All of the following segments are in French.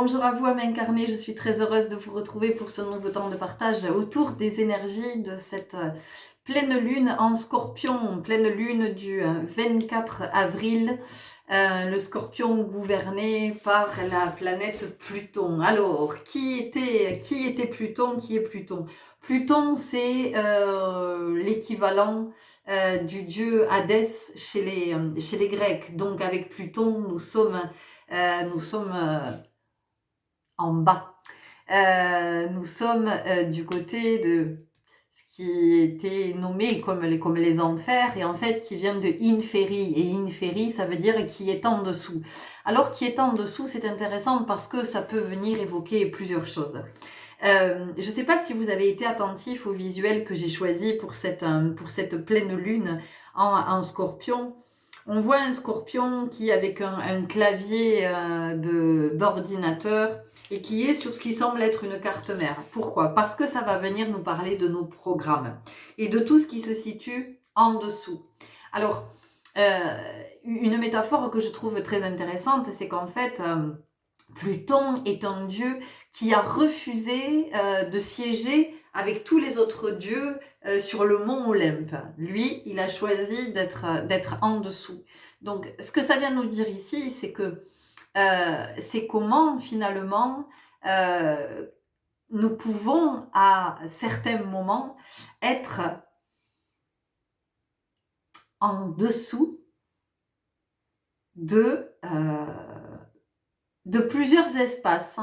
bonjour à vous, âme incarnée, je suis très heureuse de vous retrouver pour ce nouveau temps de partage autour des énergies de cette pleine lune en Scorpion, pleine lune du 24 avril, le Scorpion gouverné par la planète Pluton. Alors, qui était Pluton? Qui est Pluton? Pluton, c'est l'équivalent du dieu Hadès chez les Grecs. Donc avec Pluton, nous sommes en bas. Nous sommes du côté de ce qui était nommé comme les enfers et en fait qui vient de inferi. Et inferi, ça veut dire qui est en dessous. Alors qui est en dessous, c'est intéressant parce que ça peut venir évoquer plusieurs choses. Je ne sais pas si vous avez été attentif au visuel que j'ai choisi pour cette pleine lune en Scorpion. On voit un Scorpion qui avec un clavier d'ordinateur et qui est sur ce qui semble être une carte mère. Pourquoi? Parce que ça va venir nous parler de nos programmes et de tout ce qui se situe en dessous. Alors, une métaphore que je trouve très intéressante, c'est qu'en fait, Pluton est un dieu qui a refusé de siéger avec tous les autres dieux sur le mont Olympe. Lui, il a choisi d'être en dessous. Donc, ce que ça vient nous dire ici, c'est que c'est comment finalement nous pouvons à certains moments être en dessous de plusieurs espaces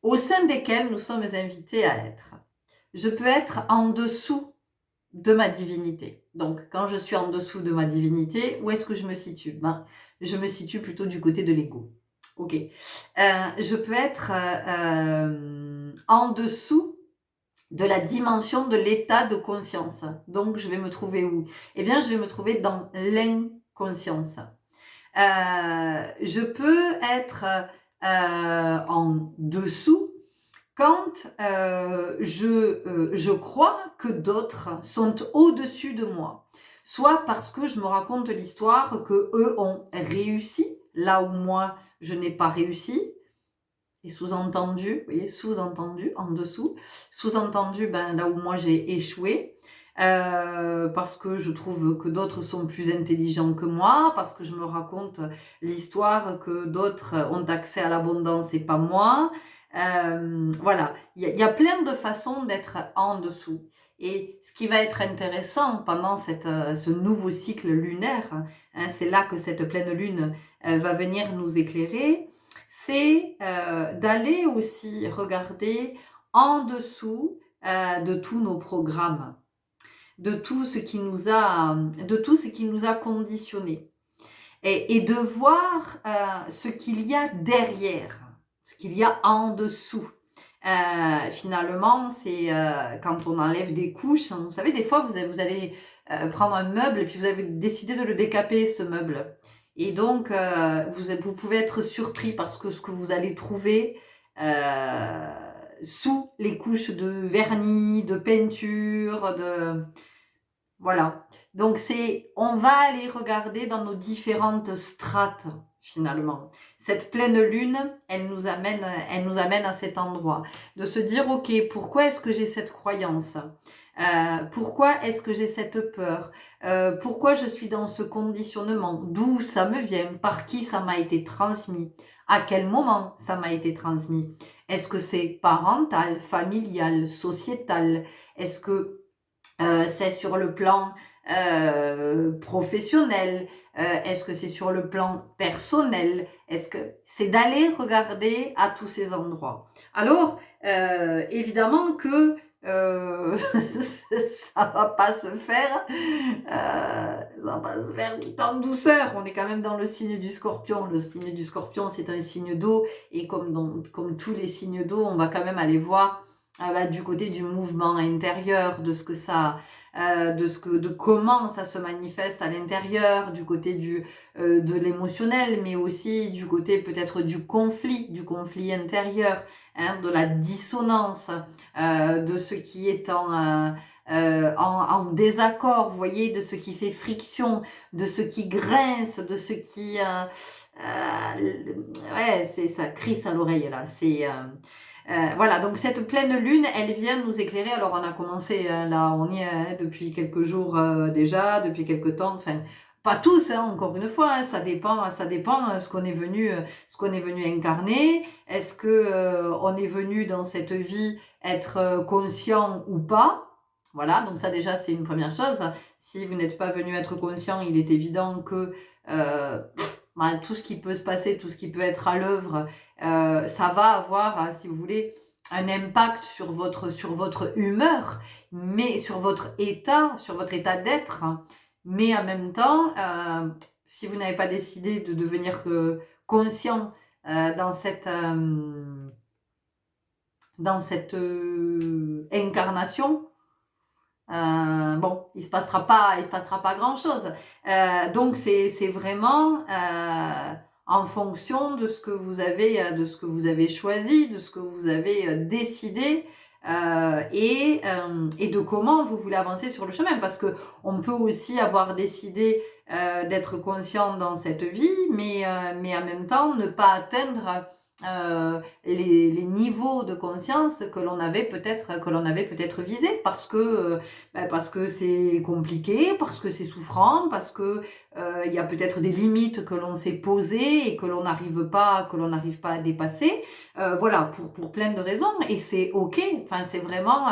au sein desquels nous sommes invités à être. Je peux être en dessous de ma divinité. Donc, quand je suis en dessous de ma divinité, où est-ce que je me situe? Je me situe plutôt du côté de l'ego. Ok. Je peux être en dessous de la dimension de l'état de conscience. Donc, je vais me trouver où? Eh bien, je vais me trouver dans l'inconscience. Je peux être en dessous quand je crois que d'autres sont au-dessus de moi, soit parce que je me raconte l'histoire que eux ont réussi là où moi je n'ai pas réussi, et sous-entendu, vous voyez, sous-entendu en dessous, sous-entendu là où moi j'ai échoué, parce que je trouve que d'autres sont plus intelligents que moi, parce que je me raconte l'histoire que d'autres ont accès à l'abondance et pas moi. Voilà, il y a plein de façons d'être en dessous. Et ce qui va être intéressant pendant ce nouveau cycle lunaire, c'est là que cette pleine lune va venir nous éclairer, c'est d'aller aussi regarder en dessous de tous nos programmes, de tout ce qui nous a conditionnés et de voir ce qu'il y a derrière, ce qu'il y a en dessous. Finalement, c'est quand on enlève des couches, vous savez, des fois vous allez prendre un meuble et puis vous avez décidé de le décaper, ce meuble. Et donc, vous pouvez être surpris parce que ce que vous allez trouver sous les couches de vernis, de peinture, voilà. Donc, on va aller regarder dans nos différentes strates, finalement. Cette pleine lune, elle nous amène à cet endroit. De se dire, ok, pourquoi est-ce que j'ai cette croyance ? Pourquoi est-ce que j'ai cette peur? Pourquoi je suis dans ce conditionnement? D'où ça me vient? Par qui ça m'a été transmis? À quel moment ça m'a été transmis? Est-ce que c'est parental, familial, sociétal? Est-ce que c'est sur le plan professionnel? Est-ce que c'est sur le plan personnel? Est-ce que c'est d'aller regarder à tous ces endroits? Alors, évidemment que ça va pas se faire, tout en douceur. On est quand même dans le signe du Scorpion. Le signe du Scorpion, c'est un signe d'eau, et comme tous les signes d'eau, on va quand même aller voir du côté du mouvement intérieur, de ce que ça, de comment ça se manifeste à l'intérieur, du côté de l'émotionnel, mais aussi du côté peut-être du conflit intérieur, de la dissonance, de ce qui est en désaccord, vous voyez, de ce qui fait friction, de ce qui grince, de ce qui ouais, ça crisse à l'oreille là. Voilà, donc cette pleine lune, elle vient nous éclairer. Alors on a commencé, là, on y est depuis quelques jours déjà, depuis quelques temps. Enfin, pas tous, hein, encore une fois, hein, ça dépend ce qu'on est venu incarner. Est-ce que on est venu dans cette vie être conscient ou pas? Voilà, donc ça déjà c'est une première chose. Si vous n'êtes pas venu être conscient, il est évident que tout ce qui peut se passer, tout ce qui peut être à l'œuvre, ça va avoir, si vous voulez, un impact sur votre humeur, mais sur votre état d'être. Mais en même temps, si vous n'avez pas décidé de devenir conscient dans cette incarnation, bon, il se passera pas grand-chose. Donc c'est vraiment en fonction de ce que vous avez choisi, de ce que vous avez décidé, et de comment vous voulez avancer sur le chemin. Parce que on peut aussi avoir décidé d'être conscient dans cette vie, mais en même temps ne pas atteindre les niveaux de conscience que l'on avait peut-être visés, parce que c'est compliqué, parce que c'est souffrant, parce que il y a peut-être des limites que l'on s'est posées et que l'on n'arrive pas à dépasser, voilà, pour plein de raisons, et c'est ok. Enfin, c'est vraiment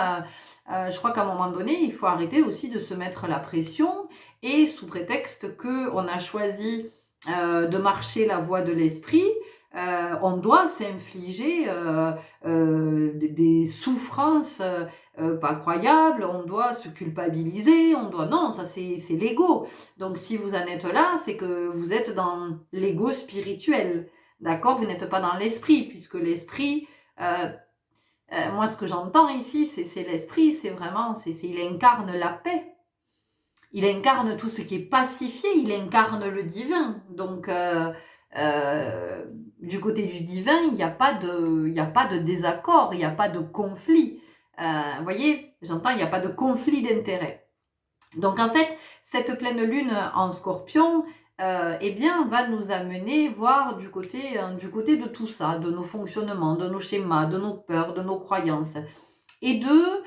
je crois qu'à un moment donné, il faut arrêter aussi de se mettre la pression, et sous prétexte que on a choisi de marcher la voie de l'esprit, on doit s'infliger des souffrances pas croyables, on doit se culpabiliser, non, ça c'est l'ego. Donc si vous en êtes là, c'est que vous êtes dans l'ego spirituel, d'accord? Vous n'êtes pas dans l'esprit, puisque l'esprit, moi ce que j'entends ici, c'est l'esprit, c'est vraiment, il incarne la paix. Il incarne tout ce qui est pacifié, il incarne le divin. Donc, du côté du divin, il n'y a pas de désaccord, il n'y a pas de conflit. Vous voyez, j'entends, il n'y a pas de conflit d'intérêt. Donc, en fait, cette pleine lune en Scorpion, eh bien, va nous amener voir du côté de tout ça, de nos fonctionnements, de nos schémas, de nos peurs, de nos croyances, et de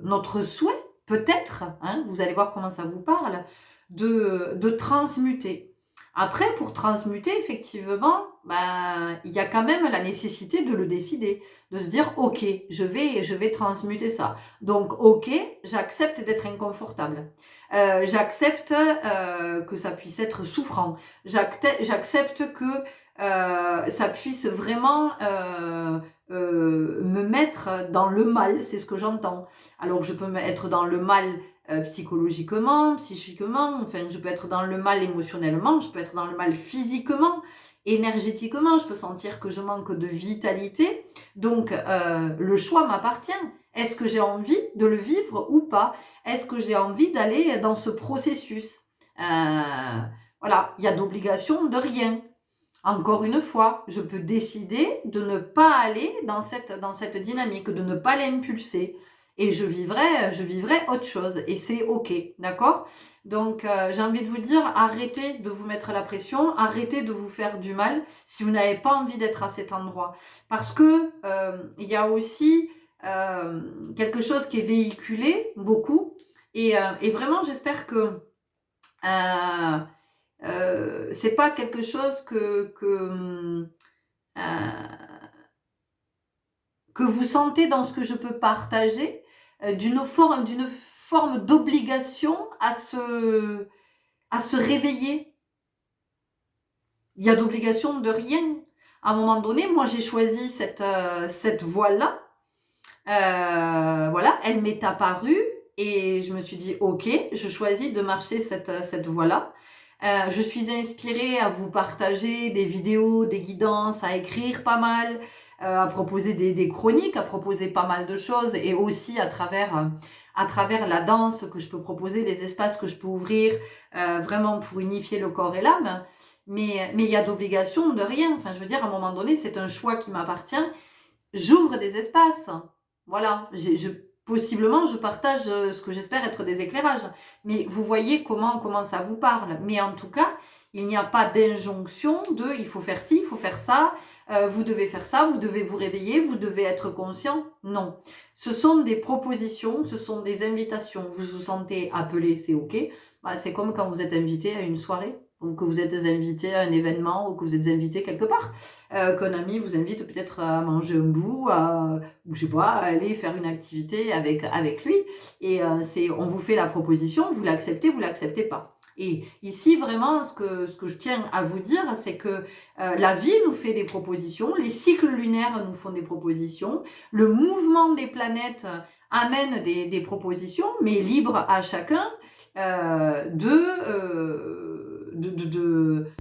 notre souhait, peut-être, hein, vous allez voir comment ça vous parle, de transmuter. Après, pour transmuter, effectivement, il y a quand même la nécessité de le décider, de se dire, ok, je vais transmuter ça. Donc, ok, j'accepte d'être inconfortable. J'accepte que ça puisse être souffrant. J'accepte que ça puisse vraiment me mettre dans le mal, c'est ce que j'entends. Alors je peux être dans le mal psychologiquement, psychiquement, enfin je peux être dans le mal émotionnellement, je peux être dans le mal physiquement, énergétiquement, je peux sentir que je manque de vitalité. Donc le choix m'appartient. Est-ce que j'ai envie de le vivre ou pas? Est-ce que j'ai envie d'aller dans ce processus? Voilà, il y a d'obligation de rien. Encore une fois, je peux décider de ne pas aller dans cette dynamique, de ne pas l'impulser. Et je vivrai autre chose. Et c'est ok, d'accord? Donc, j'ai envie de vous dire, arrêtez de vous mettre la pression, arrêtez de vous faire du mal si vous n'avez pas envie d'être à cet endroit. Parce que il y a aussi quelque chose qui est véhiculé beaucoup. Et vraiment, j'espère que c'est pas quelque chose que vous sentez dans ce que je peux partager, d'une forme d'obligation à se réveiller. Il y a d'obligation de rien. À un moment donné, moi j'ai choisi cette voie-là. Voilà, elle m'est apparue et je me suis dit ok, je choisis de marcher cette voie-là. Je suis inspirée à vous partager des vidéos, des guidances, à écrire pas mal, à proposer des chroniques, à proposer pas mal de choses, et aussi à travers la danse que je peux proposer, les espaces que je peux ouvrir, vraiment pour unifier le corps et l'âme. Mais il y a d'obligation de rien. Enfin, je veux dire, à un moment donné, c'est un choix qui m'appartient. J'ouvre des espaces. Voilà, possiblement, je partage ce que j'espère être des éclairages. Mais vous voyez comment ça vous parle. Mais en tout cas, il n'y a pas d'injonction de « il faut faire ci, il faut faire ça, vous devez faire ça, vous devez vous réveiller, vous devez être conscient ». Non. Ce sont des propositions, ce sont des invitations. Vous vous sentez appelé, c'est OK. Bah, c'est comme quand vous êtes invité à une soirée, ou que vous êtes invité à un événement, ou que vous êtes invité quelque part. Qu'un ami vous invite peut-être à manger un bout, ou je sais pas, à aller faire une activité avec lui. Et on vous fait la proposition, vous l'acceptez pas. Et ici, vraiment, ce que je tiens à vous dire, c'est que la vie nous fait des propositions, les cycles lunaires nous font des propositions, le mouvement des planètes amène des propositions, mais libre à chacun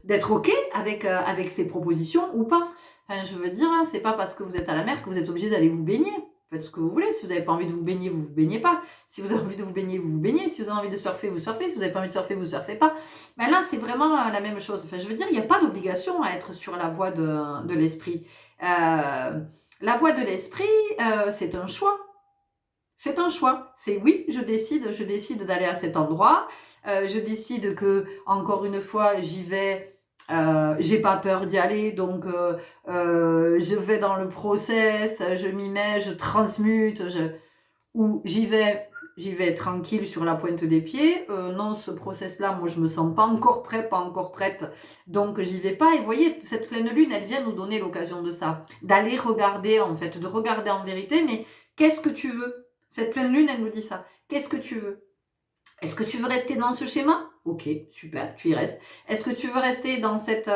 d'être OK avec ces propositions ou pas. Enfin, je veux dire, hein, c'est pas parce que vous êtes à la mer que vous êtes obligé d'aller vous baigner. Faites ce que vous voulez. Si vous n'avez pas envie de vous baigner, vous baignez pas. Si vous avez envie de vous baigner, vous baignez. Si vous avez envie de surfer, vous surfez. Si vous n'avez pas envie de surfer, vous surfez pas. Mais là, c'est vraiment la même chose. Enfin, je veux dire, il n'y a pas d'obligation à être sur la voie de l'esprit. La voie de l'esprit, c'est un choix. C'est un choix. C'est oui, je décide d'aller à cet endroit. Je décide que, encore une fois, j'y vais. J'ai pas peur d'y aller, donc je vais dans le process, je m'y mets, je transmute, ou j'y vais tranquille sur la pointe des pieds. Non, ce process-là, moi, je me sens pas encore prêt, pas encore prête, donc j'y vais pas. Et vous voyez, cette pleine lune, elle vient nous donner l'occasion de ça, d'aller regarder, en fait, de regarder en vérité, mais qu'est-ce que tu veux? Cette pleine lune, elle nous dit ça. Qu'est-ce que tu veux? Est-ce que tu veux rester dans ce schéma? Ok, super, tu y restes. Est-ce que tu veux rester dans cette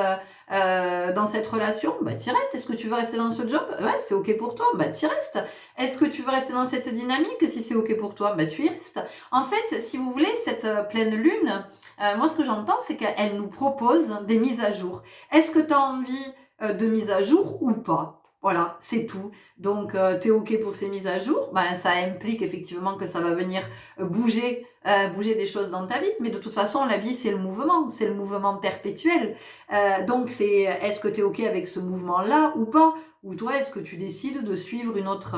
relation? Bah, tu y restes. Est-ce que tu veux rester dans ce job? Ouais, c'est ok pour toi. Bah, tu y restes. Est-ce que tu veux rester dans cette dynamique? Si c'est ok pour toi, bah, tu y restes. En fait, si vous voulez, cette pleine lune, moi, ce que j'entends, c'est qu'elle nous propose des mises à jour. Est-ce que tu as envie de mise à jour ou pas? Voilà, c'est tout. Donc, tu es OK pour ces mises à jour. Ben, ça implique effectivement que ça va venir bouger des choses dans ta vie. Mais de toute façon, la vie, c'est le mouvement perpétuel. Donc, est-ce que tu es OK avec ce mouvement-là ou pas? Ou toi, est-ce que tu décides de suivre une autre...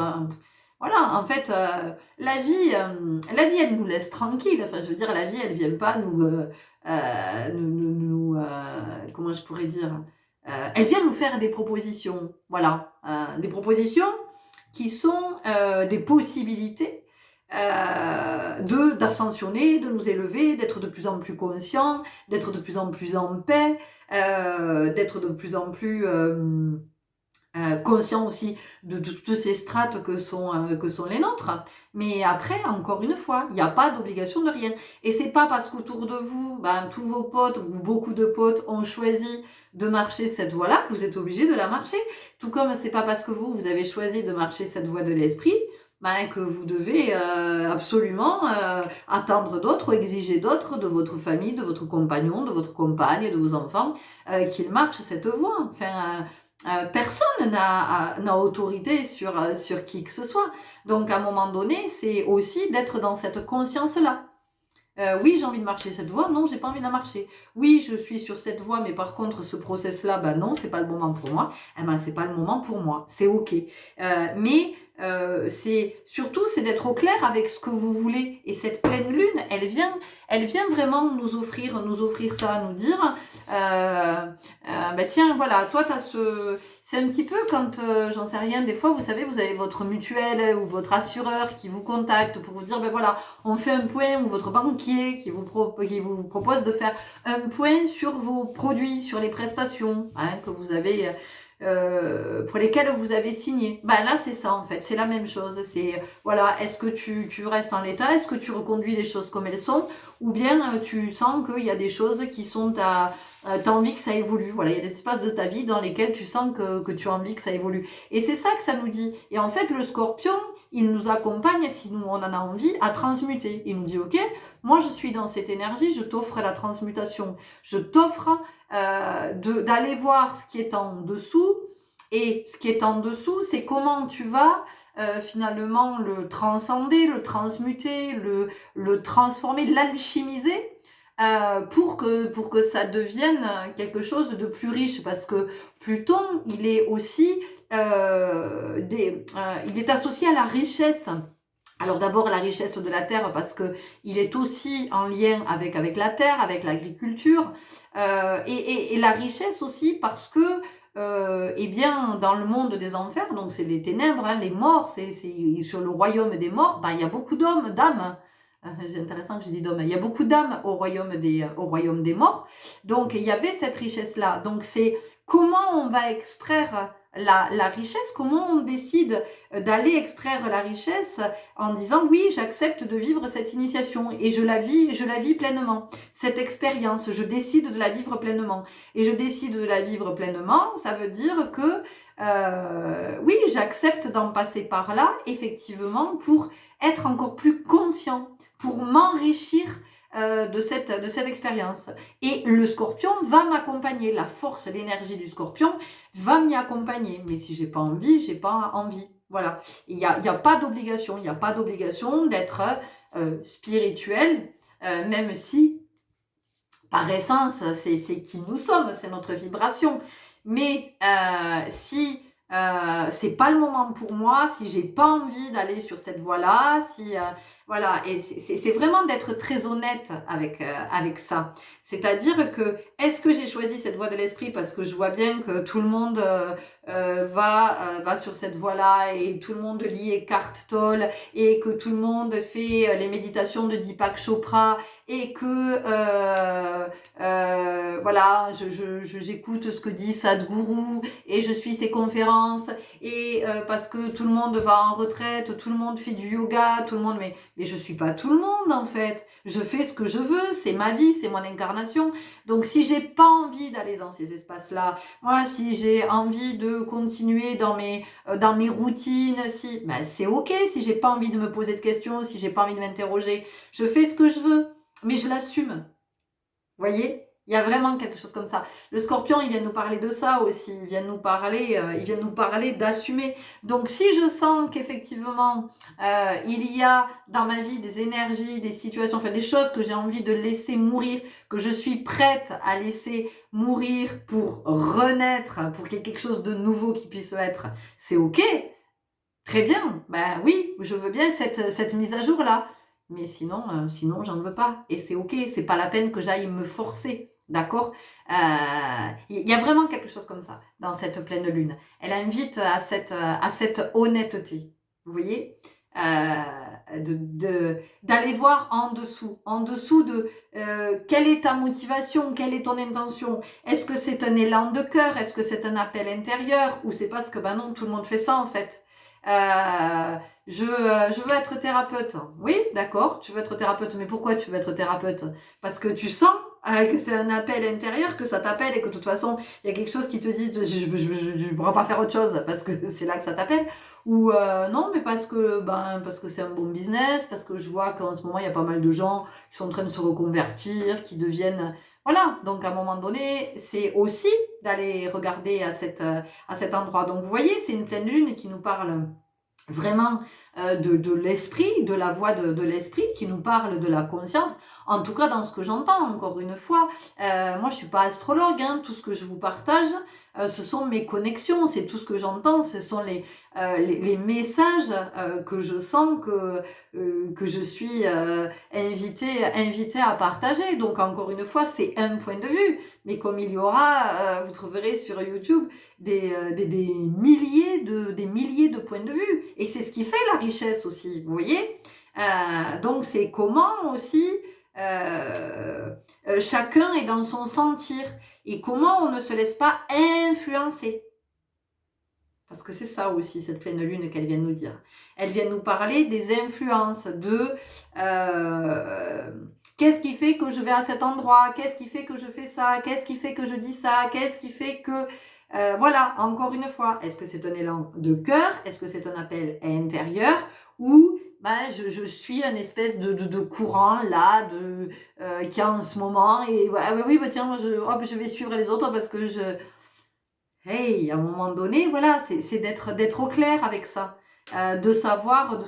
Voilà, en fait, la vie, elle nous laisse tranquille. Enfin, je veux dire, la vie, elle vient pas comment je pourrais dire? Elle vient nous faire des propositions, voilà, des propositions qui sont des possibilités d'ascensionner, de nous élever, d'être de plus en plus conscients, d'être de plus en plus en paix, d'être de plus en plus conscient aussi de toutes ces strates que sont les nôtres. Mais après, encore une fois, il n'y a pas d'obligation de rien. Et c'est pas parce qu'autour de vous, ben, tous vos potes ou beaucoup de potes ont choisi de marcher cette voie-là que vous êtes obligé de la marcher. Tout comme c'est pas parce que vous avez choisi de marcher cette voie de l'esprit ben, que vous devez absolument attendre d'autres ou exiger d'autres, de votre famille, de votre compagnon, de votre compagne, de vos enfants, qu'ils marchent cette voie. Enfin, personne n'a autorité sur qui que ce soit. Donc, à un moment donné, c'est aussi d'être dans cette conscience-là. Oui, j'ai envie de marcher cette voie. Non, j'ai pas envie de la marcher. Oui, je suis sur cette voie, mais par contre, ce process-là, ben non, c'est pas le moment pour moi. Eh ben, c'est pas le moment pour moi. C'est ok. Mais c'est surtout, c'est d'être au clair avec ce que vous voulez. Et cette pleine lune, elle vient vraiment nous offrir ça, nous dire, ben tiens, voilà, toi, t'as c'est un petit peu quand, j'en sais rien, des fois, vous savez, vous avez votre mutuelle ou votre assureur qui vous contacte pour vous dire, ben voilà, on fait un point, ou votre banquier qui vous propose de faire un point sur vos produits, sur les prestations que vous avez, pour lesquelles vous avez signé. Ben là, c'est ça en fait, c'est la même chose. C'est voilà, est-ce que tu restes en l'état, est-ce que tu reconduis les choses comme elles sont, ou bien tu sens qu'il y a des choses qui sont t'as envie que ça évolue. Voilà, il y a des espaces de ta vie dans lesquels tu sens que tu as envie que ça évolue. Et c'est ça que ça nous dit. Et en fait, le scorpion, il nous accompagne, si nous on en a envie, à transmuter. Il nous dit, ok, moi je suis dans cette énergie, je t'offre la transmutation. Je t'offre d'aller voir ce qui est en dessous. Et ce qui est en dessous, c'est comment tu vas finalement le transcender, le transmuter, le transformer, l'alchimiser pour que ça devienne quelque chose de plus riche, parce que Pluton, il est aussi il est associé à la richesse, Alors d'abord la richesse de la terre parce que il est aussi en lien avec la terre, avec l'agriculture, et la richesse aussi parce que eh bien dans le monde des enfers, donc c'est les ténèbres, hein, les morts, c'est sur le royaume des morts, ben, il y a beaucoup d'âmes. C'est intéressant que j'ai dit d'hommes. Il y a beaucoup d'âmes au royaume des morts. Donc il y avait cette richesse là. Donc c'est comment on va extraire la richesse, comment on décide d'aller extraire la richesse en disant oui, j'accepte de vivre cette initiation et je la vis pleinement. Cette expérience, je décide de la vivre pleinement. Et je décide de la vivre pleinement, ça veut dire que oui, j'accepte d'en passer par là, effectivement, pour être encore plus conscient, pour m'enrichir de cette expérience. Et le scorpion va m'accompagner, la force, l'énergie du scorpion va m'y accompagner. Mais si j'ai pas envie, j'ai pas envie. Voilà. Il y a pas d'obligation, il n'y a pas d'obligation d'être spirituel, même si par essence c'est qui nous sommes, c'est notre vibration. Mais si c'est pas le moment pour moi, si j'ai pas envie d'aller sur cette voie-là, si voilà, et c'est vraiment d'être très honnête avec ça. C'est-à-dire que est-ce que j'ai choisi cette voie de l'esprit parce que je vois bien que tout le monde va sur cette voie-là et tout le monde lit Eckhart Tolle et que tout le monde fait les méditations de Deepak Chopra et que voilà, j'écoute ce que dit Sadhguru et je suis ses conférences et parce que tout le monde va en retraite, tout le monde fait du yoga, tout le monde mais je suis pas tout le monde en fait. Je fais ce que je veux, c'est ma vie, c'est mon incarnation. Donc si j'ai pas envie d'aller dans ces espaces-là, moi si j'ai envie de continuer dans mes routines, si ben c'est OK si j'ai pas envie de me poser de questions, si j'ai pas envie de m'interroger, je fais ce que je veux, mais je l'assume. Vous voyez, il y a vraiment quelque chose comme ça. Le scorpion, il vient nous parler de ça aussi. Il vient nous parler d'assumer. Donc, si je sens qu'effectivement, il y a dans ma vie des énergies, des situations, enfin des choses que j'ai envie de laisser mourir, que je suis prête à laisser mourir pour renaître, pour qu'il y ait quelque chose de nouveau qui puisse être, c'est OK. Très bien. Ben oui, je veux bien cette mise à jour-là. Mais sinon, j'en veux pas. Et c'est OK, c'est pas la peine que j'aille me forcer. D'accord. Il y a vraiment quelque chose comme ça dans cette pleine lune. Elle invite à cette honnêteté. Vous voyez d'aller voir en dessous de quelle est ta motivation, quelle est ton intention. Est-ce que c'est un élan de cœur? Est-ce que c'est un appel intérieur? Ou c'est parce que, ben non, tout le monde fait ça en fait. Je veux être thérapeute. Oui, d'accord, tu veux être thérapeute, mais pourquoi tu veux être thérapeute? Parce que tu sens que c'est un appel intérieur, que ça t'appelle et que de toute façon, il y a quelque chose qui te dit je ne pourrais pas faire autre chose parce que c'est là que ça t'appelle. Ou non, mais parce que c'est un bon business, parce que je vois qu'en ce moment, il y a pas mal de gens qui sont en train de se reconvertir, qui deviennent... Voilà, donc à un moment donné, c'est aussi d'aller regarder à cet endroit. Donc vous voyez, c'est une pleine lune qui nous parle vraiment de l'esprit, de la voix de l'esprit, qui nous parle de la conscience, en tout cas dans ce que j'entends, encore une fois. Moi, je suis pas astrologue, hein, tout ce que je vous partage, ce sont mes connexions, c'est tout ce que j'entends, ce sont les messages que je sens que je suis invitée à partager. Donc, encore une fois, c'est un point de vue, mais comme il y aura, vous trouverez sur YouTube des milliers de points de vue. Et c'est ce qui fait la richesse aussi, vous voyez. Donc c'est comment aussi chacun est dans son sentir et comment on ne se laisse pas influencer. Parce que c'est ça aussi, cette pleine lune qu'elle vient nous dire. Elle vient nous parler des influences, de qu'est-ce qui fait que je vais à cet endroit, qu'est-ce qui fait que je fais ça, qu'est-ce qui fait que je dis ça, qu'est-ce qui fait que... voilà, encore une fois, est-ce que c'est un élan de cœur, est-ce que c'est un appel intérieur, ou je suis une espèce de courant là, qui a en ce moment, et oui, tiens, je vais suivre les autres parce que Hey, à un moment donné, voilà, c'est d'être au clair avec ça. De savoir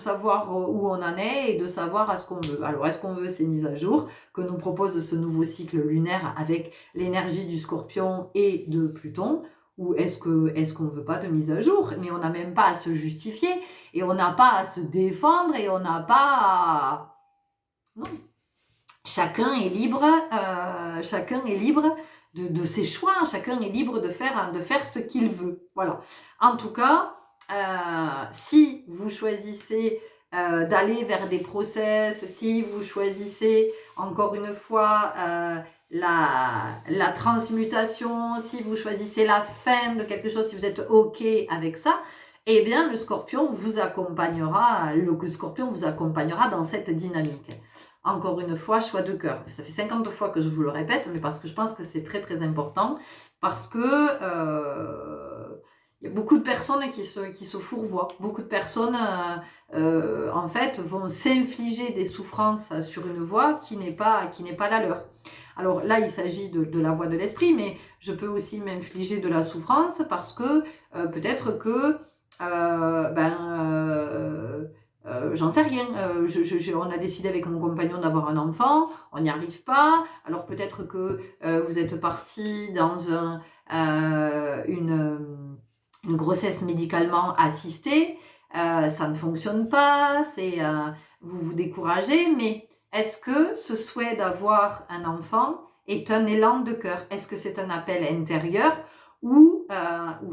où on en est et de savoir à ce qu'on veut. Alors, est-ce qu'on veut ces mises à jour que nous propose ce nouveau cycle lunaire avec l'énergie du Scorpion et de Pluton, Ou est-ce qu'on ne veut pas de mise à jour? Mais on n'a même pas à se justifier, et on n'a pas à se défendre, et on n'a pas à... Non. Chacun est libre de ses choix, chacun est libre de faire ce qu'il veut. Voilà. En tout cas, si vous choisissez d'aller vers des process, si vous choisissez, encore une fois, la transmutation, si vous choisissez la fin de quelque chose, si vous êtes OK avec ça, eh bien, le scorpion vous accompagnera dans cette dynamique. Encore une fois, choix de cœur. Ça fait 50 fois que je vous le répète, mais parce que je pense que c'est très très important, parce que y a beaucoup de personnes qui se fourvoient. Beaucoup de personnes, en fait, vont s'infliger des souffrances sur une voie qui n'est pas la leur. Alors là, il s'agit de la voie de l'esprit, mais je peux aussi m'infliger de la souffrance parce que peut-être que j'en sais rien. On a décidé avec mon compagnon d'avoir un enfant, on n'y arrive pas. Alors peut-être que vous êtes parti dans une grossesse médicalement assistée, ça ne fonctionne pas, vous vous découragez, mais est-ce que ce souhait d'avoir un enfant est un élan de cœur? Est-ce que c'est un appel intérieur? Ou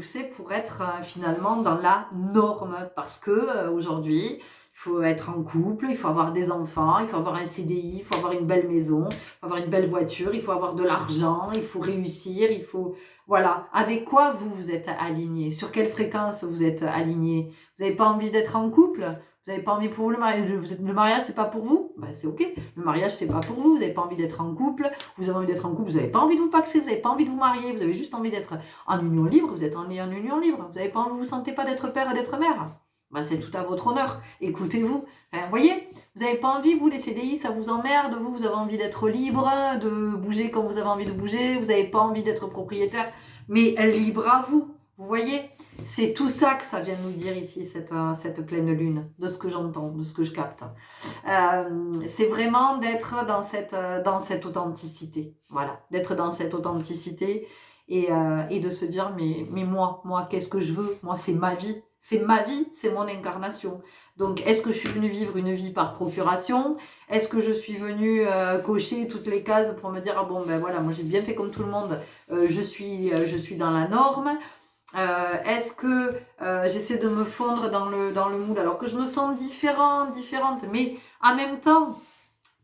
c'est pour être finalement dans la norme, parce que aujourd'hui, il faut être en couple, il faut avoir des enfants, il faut avoir un CDI, il faut avoir une belle maison, il faut avoir une belle voiture, il faut avoir de l'argent, il faut réussir, il faut... Voilà. Avec quoi vous êtes aligné? Sur quelle fréquence vous êtes aligné? Vous n'avez pas envie d'être en couple? Vous n'avez pas envie pour vous le mariage? Le mariage, c'est pas pour vous? Ben, c'est ok. Le mariage, c'est pas pour vous. Vous n'avez pas envie d'être en couple. Vous avez envie d'être en couple. Vous n'avez pas envie de vous paxer. Vous n'avez pas envie de vous marier. Vous avez juste envie d'être en union libre. Vous êtes en union libre. Vous n'avez pas envie, vous sentez pas d'être père et d'être mère. Ben, c'est tout à votre honneur. Écoutez-vous. Enfin, voyez, vous n'avez pas envie, vous, les CDI, ça vous emmerde. Vous avez envie d'être libre, de bouger comme vous avez envie de bouger. Vous n'avez pas envie d'être propriétaire. Mais libre à vous. Vous voyez, c'est tout ça que ça vient nous dire ici, cette pleine lune, de ce que j'entends, de ce que je capte. C'est vraiment d'être dans cette authenticité. Voilà, d'être dans cette authenticité et de se dire, mais moi, qu'est-ce que je veux? Moi, c'est ma vie. C'est ma vie, c'est mon incarnation. Donc, est-ce que je suis venue vivre une vie par procuration? Est-ce que je suis venue cocher toutes les cases pour me dire, ah bon, ben voilà, moi j'ai bien fait comme tout le monde, je suis dans la norme? Est-ce que j'essaie de me fondre dans le moule alors que je me sens différente, mais en même temps,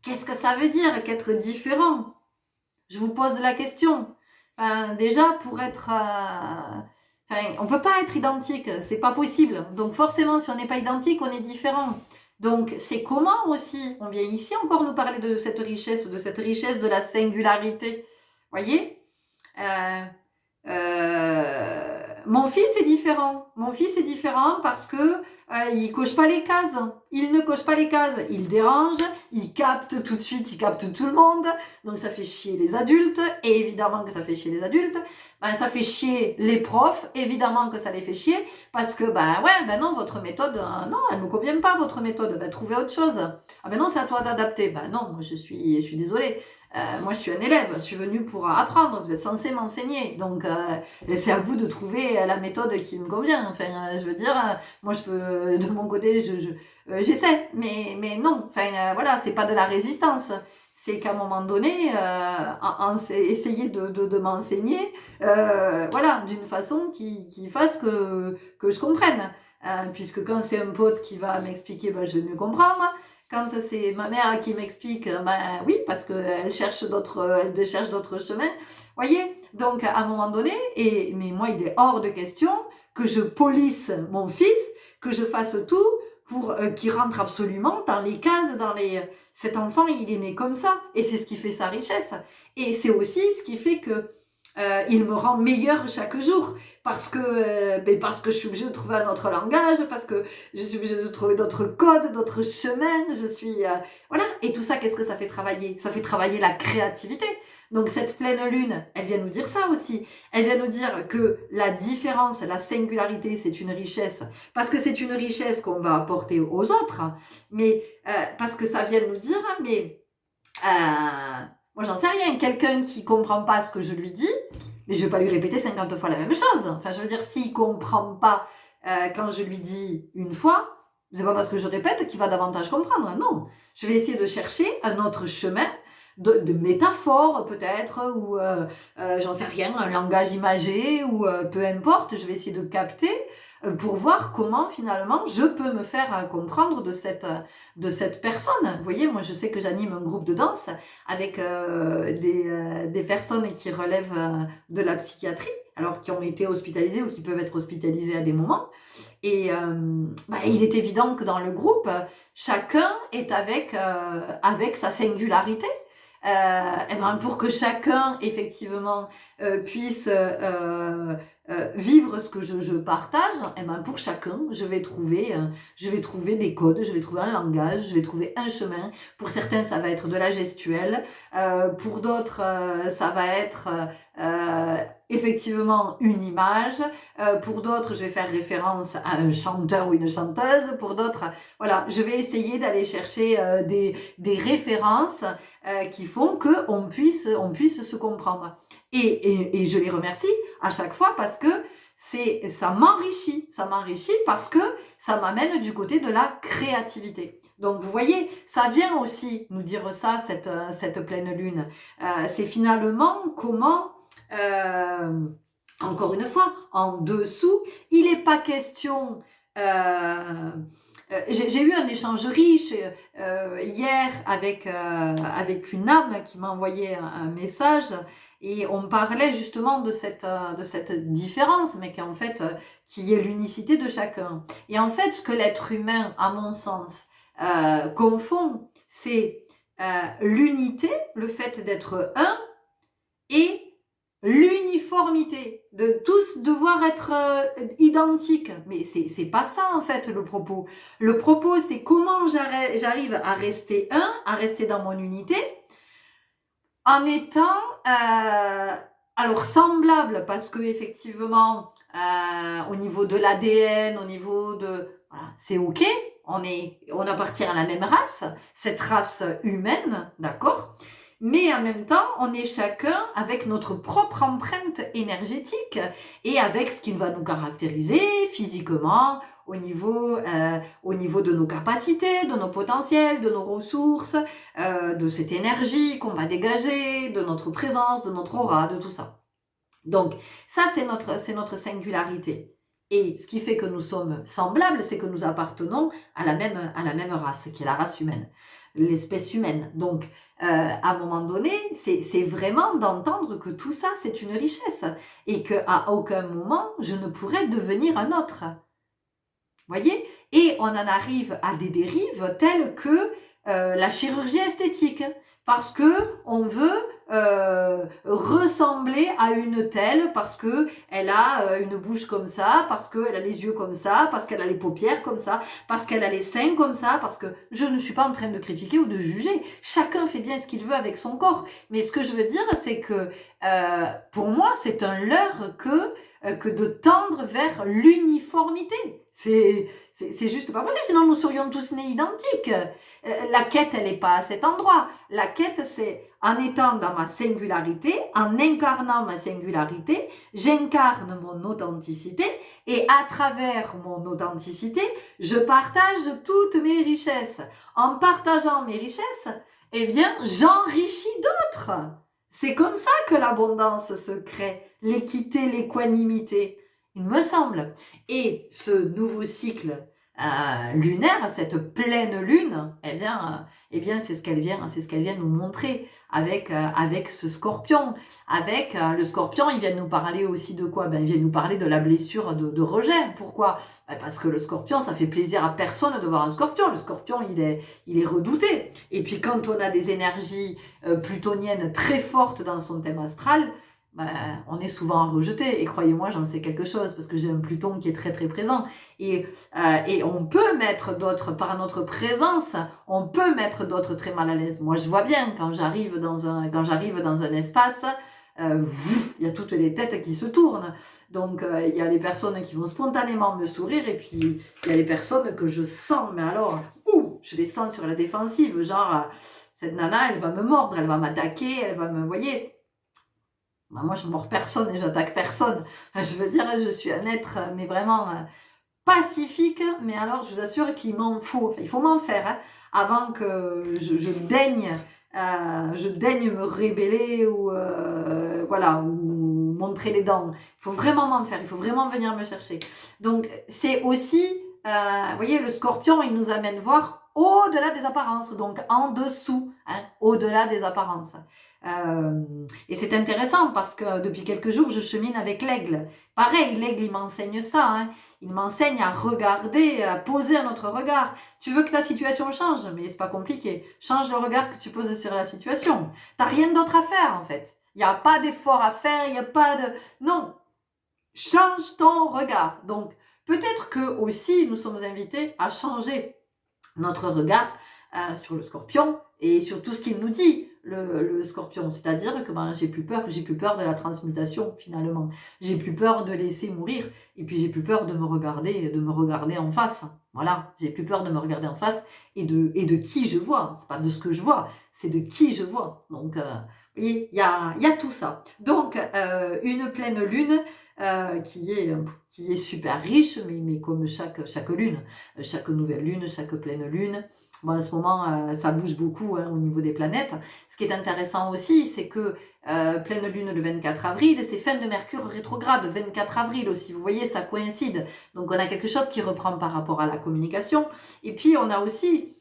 qu'est-ce que ça veut dire qu'être différent? Je vous pose la question. Déjà, pour être... on peut pas être identique, c'est pas possible. Donc forcément, si on n'est pas identique, on est différent. Donc c'est comment aussi, on vient ici encore nous parler de cette richesse de la singularité. Voyez mon fils est différent. Mon fils est différent parce que il coche pas les cases. Il ne coche pas les cases. Il dérange. Il capte tout de suite. Il capte tout le monde. Donc ça fait chier les adultes. Et évidemment que ça fait chier les adultes. Ben, ça fait chier les profs. Évidemment que ça les fait chier parce que non, votre méthode, non, elle me convient pas votre méthode. Ben trouvez autre chose. Ah ben non, c'est à toi d'adapter. Ben non, moi je suis désolée. Moi, je suis un élève, je suis venue pour apprendre, vous êtes censé m'enseigner, donc c'est à vous de trouver la méthode qui me convient. Enfin, je veux dire, moi, je peux, de mon côté, j'essaie, mais non, enfin, voilà, c'est pas de la résistance. C'est qu'à un moment donné, essayer de m'enseigner, voilà, d'une façon qui fasse que je comprenne. Puisque quand c'est un pote qui va m'expliquer, je vais mieux comprendre. Quand c'est ma mère qui m'explique, oui, parce qu'elle cherche d'autres chemins. Voyez? Donc, à un moment donné, mais moi, il est hors de question que je polisse mon fils, que je fasse tout pour qu'il rentre absolument dans les cases, cet enfant, il est né comme ça. Et c'est ce qui fait sa richesse. Et c'est aussi ce qui fait que il me rend meilleur chaque jour parce que je suis obligée de trouver un autre langage, parce que je suis obligée de trouver d'autres codes, d'autres chemins, voilà. Et tout ça, qu'est-ce que ça fait travailler? Ça fait travailler la créativité. Donc cette pleine lune, elle vient nous dire ça aussi. Elle vient nous dire que la différence, la singularité, c'est une richesse, parce que c'est une richesse qu'on va apporter aux autres, mais parce que ça vient nous dire, moi, j'en sais rien. Quelqu'un qui comprend pas ce que je lui dis, Mais je vais pas lui répéter 50 fois la même chose. Enfin, je veux dire, s'il comprend pas quand je lui dis une fois, c'est pas parce que je répète qu'il va davantage comprendre. Non, je vais essayer de chercher un autre chemin de métaphore peut-être, ou j'en sais rien, un langage imagé, ou peu importe, je vais essayer de capter pour voir comment finalement je peux me faire comprendre de cette personne. Vous voyez, moi je sais que j'anime un groupe de danse avec des personnes qui relèvent de la psychiatrie, alors qui ont été hospitalisées ou qui peuvent être hospitalisées à des moments. Et il est évident que dans le groupe, chacun est avec sa singularité. Et ben pour que chacun effectivement puisse vivre ce que je partage, et ben pour chacun je vais trouver des codes, je vais trouver un langage, je vais trouver un chemin. Pour certains ça va être de la gestuelle, pour d'autres ça va être effectivement une image, pour d'autres je vais faire référence à un chanteur ou une chanteuse, pour d'autres voilà, je vais essayer d'aller chercher des références qui font qu'on puisse se comprendre. Et je les remercie à chaque fois parce que ça m'enrichit parce que ça m'amène du côté de la créativité. Donc vous voyez, ça vient aussi nous dire ça, cette pleine lune. C'est finalement comment, encore une fois, en dessous, il n'est pas question... j'ai eu un échange riche hier avec une âme qui m'a envoyé un message et on parlait justement de cette différence, mais qu'en fait, qui est l'unicité de chacun. Et en fait, ce que l'être humain, à mon sens, confond, c'est l'unité, le fait d'être un, et l'uniformité, de tous devoir être identiques. Mais c'est pas ça en fait le propos. Le propos c'est comment j'arrive à rester un, à rester dans mon unité, en étant alors semblable, parce que effectivement au niveau de l'ADN, au niveau de... Voilà, c'est ok, on appartient à la même race, cette race humaine, d'accord ? Mais en même temps, on est chacun avec notre propre empreinte énergétique et avec ce qui va nous caractériser physiquement, au niveau de nos capacités, de nos potentiels, de nos ressources, de cette énergie qu'on va dégager, de notre présence, de notre aura, de tout ça. Donc ça, c'est notre singularité. Et ce qui fait que nous sommes semblables, c'est que nous appartenons à la même race, qui est la race humaine, l'espèce humaine. Donc, à un moment donné, c'est vraiment d'entendre que tout ça, c'est une richesse et qu'à aucun moment, je ne pourrais devenir un autre. Voyez ? Et on en arrive à des dérives telles que la chirurgie esthétique, parce que on veut ressembler à une telle, parce que elle a une bouche comme ça, parce qu'elle a les yeux comme ça, parce qu'elle a les paupières comme ça, parce qu'elle a les seins comme ça, parce que je ne suis pas en train de critiquer ou de juger. Chacun fait bien ce qu'il veut avec son corps. Mais ce que je veux dire, c'est que pour moi, c'est un leurre que de tendre vers l'uniformité. C'est juste pas possible, sinon nous serions tous nés identiques. La quête, elle n'est pas à cet endroit. La quête, c'est en étant dans ma singularité, en incarnant ma singularité, j'incarne mon authenticité et à travers mon authenticité, je partage toutes mes richesses. En partageant mes richesses, eh bien, j'enrichis d'autres. C'est comme ça que l'abondance se crée, l'équité, l'équanimité, il me semble. Et ce nouveau cycle lunaire, cette pleine lune, eh bien, c'est ce qu'elle vient nous montrer avec ce Scorpion. Avec le Scorpion, il vient nous parler aussi de quoi ? Il vient nous parler de la blessure de rejet. Pourquoi ? Parce que le Scorpion, ça fait plaisir à personne de voir un Scorpion. Le Scorpion, il est redouté. Et puis quand on a des énergies plutoniennes très fortes dans son thème astral, on est souvent rejeté. Et croyez-moi, j'en sais quelque chose parce que j'ai un Pluton qui est très très présent. Et on peut mettre d'autres, par notre présence, on peut mettre d'autres très mal à l'aise. Moi, je vois bien quand j'arrive dans un espace, il y a toutes les têtes qui se tournent. Donc, il y a les personnes qui vont spontanément me sourire et puis il y a les personnes que je sens, mais alors, je les sens sur la défensive. Genre, cette nana, elle va me mordre, elle va m'attaquer, elle va me... Voyez, Ben, moi, je mords personne et j'attaque personne. Je veux dire, je suis un être, mais vraiment pacifique, mais alors je vous assure qu'il m'en faut. Enfin, il faut m'en faire avant que je daigne me rébeller ou voilà, ou montrer les dents. Il faut vraiment m'en faire. Il faut vraiment venir me chercher. Donc c'est aussi, vous voyez, le Scorpion, il nous amène voir au-delà des apparences, donc en dessous, au-delà des apparences. Et c'est intéressant parce que depuis quelques jours, je chemine avec l'aigle. Pareil, l'aigle, il m'enseigne ça. Il m'enseigne à regarder, à poser un autre regard. Tu veux que ta situation change, mais c'est pas compliqué. Change le regard que tu poses sur la situation. T'as rien d'autre à faire, en fait. Il n'y a pas d'effort à faire, il n'y a pas de... Non. Change ton regard. Donc, peut-être que aussi, nous sommes invités à changer notre regard sur le Scorpion et sur tout ce qu'il nous dit, le Scorpion. C'est-à-dire que j'ai plus peur de la transmutation finalement. J'ai plus peur de laisser mourir et puis j'ai plus peur de me regarder en face. Voilà, j'ai plus peur de me regarder en face et de qui je vois. C'est pas de ce que je vois, c'est de qui je vois. Donc, vous voyez, il y a tout ça. Donc, une pleine lune qui est super riche, mais comme chaque lune, chaque nouvelle lune, chaque pleine lune. Bon, en ce moment, ça bouge beaucoup au niveau des planètes. Ce qui est intéressant aussi, c'est que pleine lune le 24 avril, c'est fin de Mercure rétrograde, 24 avril aussi. Vous voyez, ça coïncide. Donc, on a quelque chose qui reprend par rapport à la communication. Et puis, on a aussi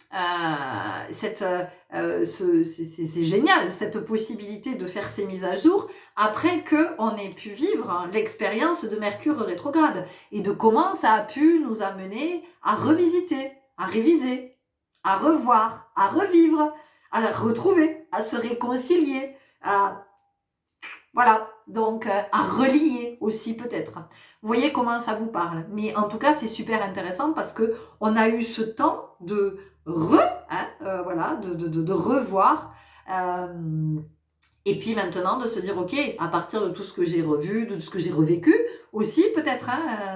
c'est génial, cette possibilité de faire ces mises à jour après qu'on ait pu vivre l'expérience de Mercure rétrograde et de comment ça a pu nous amener à revisiter, à réviser, à revoir, à revivre, à retrouver, à se réconcilier, voilà, donc à relier aussi peut-être. Vous voyez comment ça vous parle. Mais en tout cas, c'est super intéressant parce que on a eu ce temps de voilà, de revoir. Et puis maintenant, de se dire, ok, à partir de tout ce que j'ai revu, de tout ce que j'ai revécu, aussi peut-être,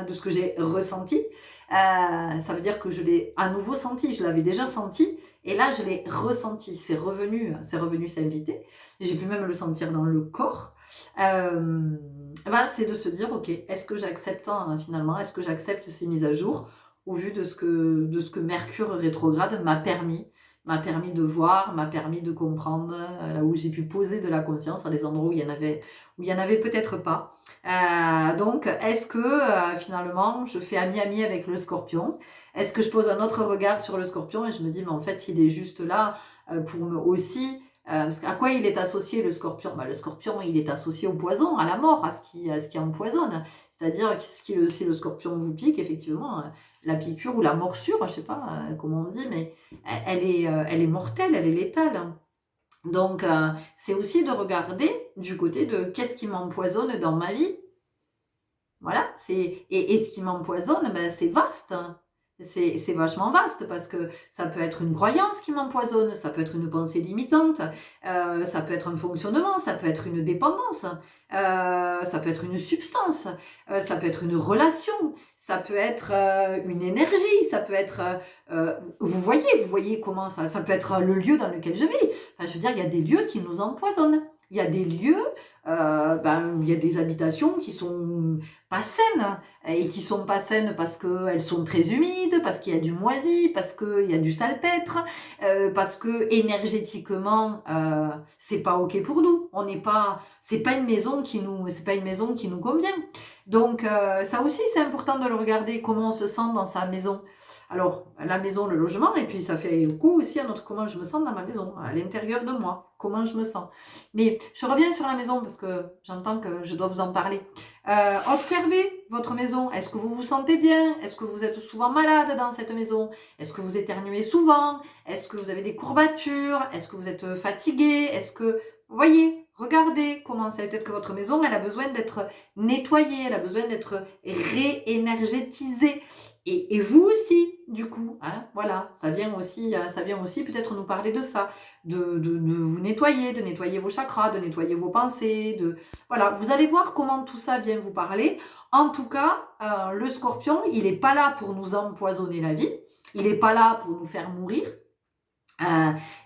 de ce que j'ai ressenti, ça veut dire que je l'ai à nouveau senti, je l'avais déjà senti, et là je l'ai ressenti, c'est revenu s'inviter, j'ai pu même le sentir dans le corps. C'est de se dire, ok, est-ce que j'accepte finalement, est-ce que j'accepte ces mises à jour au vu de ce que Mercure rétrograde m'a permis de voir, m'a permis de comprendre, là où j'ai pu poser de la conscience à des endroits où il y en avait peut-être pas. Donc, est-ce que finalement, je fais ami-ami avec le Scorpion? Est-ce que je pose un autre regard sur le Scorpion et je me dis, mais en fait, il est juste là pour me aussi... parce qu'à quoi il est associé le Scorpion? Le Scorpion, il est associé au poison, à la mort, à ce qui empoisonne. C'est-à-dire que si le Scorpion vous pique, effectivement, la piqûre ou la morsure, je sais pas comment on dit, mais elle est mortelle, elle est létale. Donc, c'est aussi de regarder du côté de qu'est-ce qui m'empoisonne dans ma vie. Voilà, et ce qui m'empoisonne, c'est vaste. C'est vachement vaste parce que ça peut être une croyance qui m'empoisonne, ça peut être une pensée limitante, ça peut être un fonctionnement, ça peut être une dépendance, ça peut être une substance, ça peut être une relation, ça peut être une énergie, ça peut être... vous voyez comment ça peut être le lieu dans lequel je vis. Enfin, je veux dire, il y a des lieux qui nous empoisonnent. Il y a des lieux, il y a des habitations qui sont pas saines et qui sont pas saines parce qu'elles sont très humides, parce qu'il y a du moisi, parce qu'il y a du salpêtre, parce que énergétiquement c'est pas ok pour nous. C'est pas une maison qui nous convient. Donc ça aussi c'est important de le regarder, comment on se sent dans sa maison. Alors, la maison, le logement, et puis ça fait coup aussi à notre comment je me sens dans ma maison, à l'intérieur de moi, comment je me sens. Mais je reviens sur la maison parce que j'entends que je dois vous en parler. Observez votre maison. Est-ce que vous vous sentez bien? Est-ce que vous êtes souvent malade dans cette maison? Est-ce que vous éternuez souvent? Est-ce que vous avez des courbatures? Est-ce que vous êtes fatigué? Vous voyez, regardez comment c'est. Peut-être que votre maison, elle a besoin d'être nettoyée, elle a besoin d'être réénergétisée. Et vous aussi, du coup, voilà, ça vient aussi peut-être nous parler de ça, de vous nettoyer, de nettoyer vos chakras, de nettoyer vos pensées, voilà, vous allez voir comment tout ça vient vous parler. En tout cas, le Scorpion, il n'est pas là pour nous empoisonner la vie, il n'est pas là pour nous faire mourir,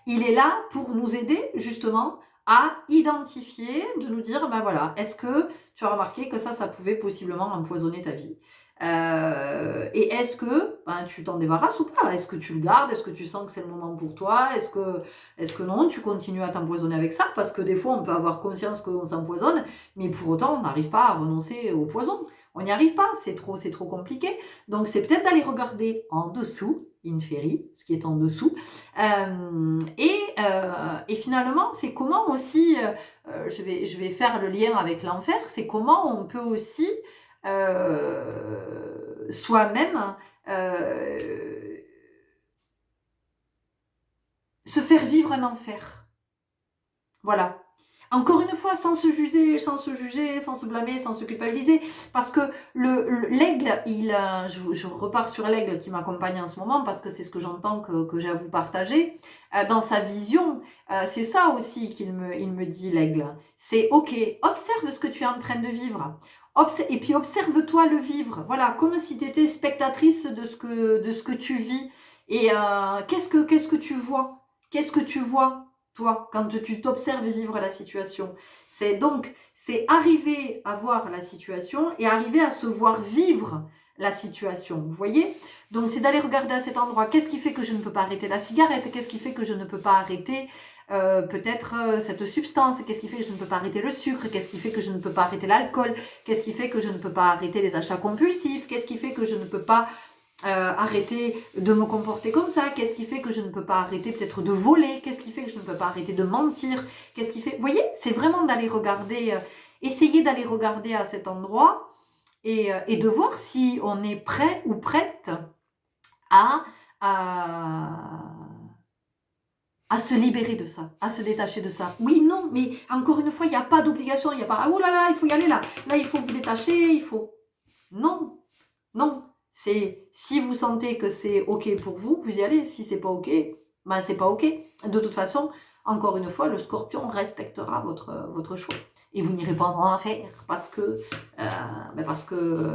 il est là pour nous aider justement à identifier, de nous dire, ben voilà, est-ce que tu as remarqué que ça pouvait possiblement empoisonner ta vie? Et est-ce que tu t'en débarrasses ou pas? Est-ce que tu le gardes? Est-ce que tu sens que c'est le moment pour toi? Est-ce que non, tu continues à t'empoisonner avec ça? Parce que des fois, on peut avoir conscience qu'on s'empoisonne, mais pour autant, on n'arrive pas à renoncer au poison. On n'y arrive pas, c'est trop compliqué. Donc, c'est peut-être d'aller regarder en dessous, inferi, ce qui est en dessous. Et finalement, c'est comment aussi, je vais faire le lien avec l'enfer, c'est comment on peut aussi soi-même se faire vivre un enfer. Voilà. Encore une fois, sans se juger, sans se blâmer, sans se culpabiliser, parce que l'aigle, je repars sur l'aigle qui m'accompagne en ce moment, parce que c'est ce que j'entends que j'ai à vous partager, dans sa vision, c'est ça aussi il me dit, l'aigle. C'est, ok, observe ce que tu es en train de vivre, et puis observe-toi le vivre, voilà, comme si tu étais spectatrice de ce que tu vis, et qu'est-ce que tu vois? Qu'est-ce que tu vois toi, quand tu t'observes vivre la situation? C'est arriver à voir la situation et arriver à se voir vivre la situation, vous voyez? Donc c'est d'aller regarder à cet endroit, qu'est-ce qui fait que je ne peux pas arrêter la cigarette? Qu'est-ce qui fait que je ne peux pas arrêter peut-être cette substance? Qu'est-ce qui fait que je ne peux pas arrêter le sucre? Qu'est-ce qui fait que je ne peux pas arrêter l'alcool? Qu'est-ce qui fait que je ne peux pas arrêter les achats compulsifs? Qu'est-ce qui fait que je ne peux pas arrêter de me comporter comme ça? Qu'est-ce qui fait que je ne peux pas arrêter peut-être de voler? Qu'est-ce qui fait que je ne peux pas arrêter de mentir? Qu'est-ce qui fait... Vous voyez, c'est vraiment d'aller regarder, essayer d'aller regarder à cet endroit et de voir si on est prêt ou prête à, à se libérer de ça, à se détacher de ça. Oui, non, mais encore une fois, il n'y a pas d'obligation, il n'y a pas, ah, oh là là, il faut y aller là, là il faut vous détacher, il faut... Non, non. C'est si vous sentez que c'est ok pour vous, vous y allez. Si c'est pas ok, ben c'est pas ok. De toute façon, encore une fois, le scorpion respectera votre choix. Et vous n'irez pas en enfer parce que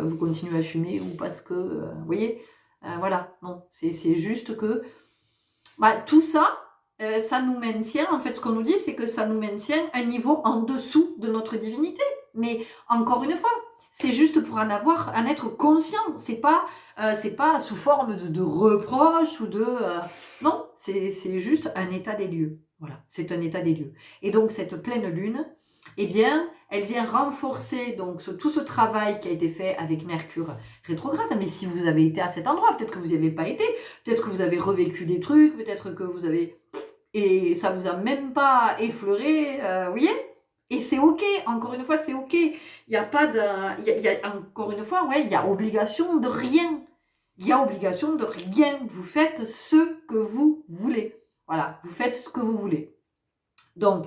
vous continuez à fumer ou parce que, vous voyez, voilà. Non, c'est juste que tout ça, ça nous maintient. En fait, ce qu'on nous dit, c'est que ça nous maintient un niveau en dessous de notre divinité. Mais encore une fois, c'est juste pour en être conscient. C'est pas sous forme de reproche ou de... non, c'est juste un état des lieux. Voilà, c'est un état des lieux. Et donc, cette pleine lune, eh bien, elle vient renforcer donc tout ce travail qui a été fait avec Mercure rétrograde. Mais si vous avez été à cet endroit, peut-être que vous n'y avez pas été, peut-être que vous avez revécu des trucs, peut-être que vous avez... Et ça vous a même pas effleuré, vous voyez? Et c'est ok, encore une fois, c'est ok. Il n'y a pas de... encore une fois, ouais, il y a obligation de rien. Il y a obligation de rien. Vous faites ce que vous voulez. Voilà, vous faites ce que vous voulez. Donc,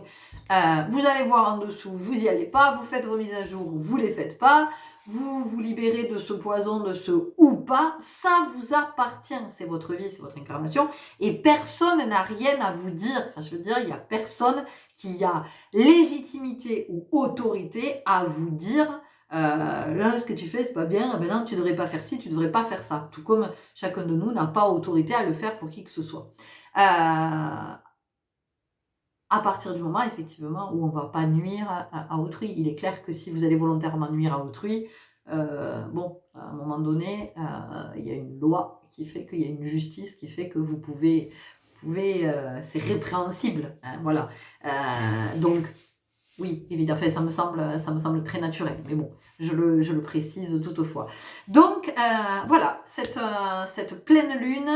vous allez voir en dessous, vous n'y allez pas, vous faites vos mises à jour, vous les faites pas, vous vous libérez de ce poison, de ce ou pas, ça vous appartient, c'est votre vie, c'est votre incarnation, et personne n'a rien à vous dire, enfin je veux dire, il n'y a personne qui a légitimité ou autorité à vous dire là ce que tu fais c'est pas bien, ben non tu devrais pas faire ci, tu devrais pas faire ça, tout comme chacun de nous n'a pas autorité à le faire pour qui que ce soit. À partir du moment, effectivement, où on ne va pas nuire à autrui. Il est clair que si vous allez volontairement nuire à autrui, à un moment donné, il y a une loi qui fait qu'il y a une justice qui fait que vous pouvez c'est répréhensible, hein, voilà. Donc, oui, évidemment, ça me semble très naturel, mais bon, je le précise toutefois. Donc, voilà, cette pleine lune...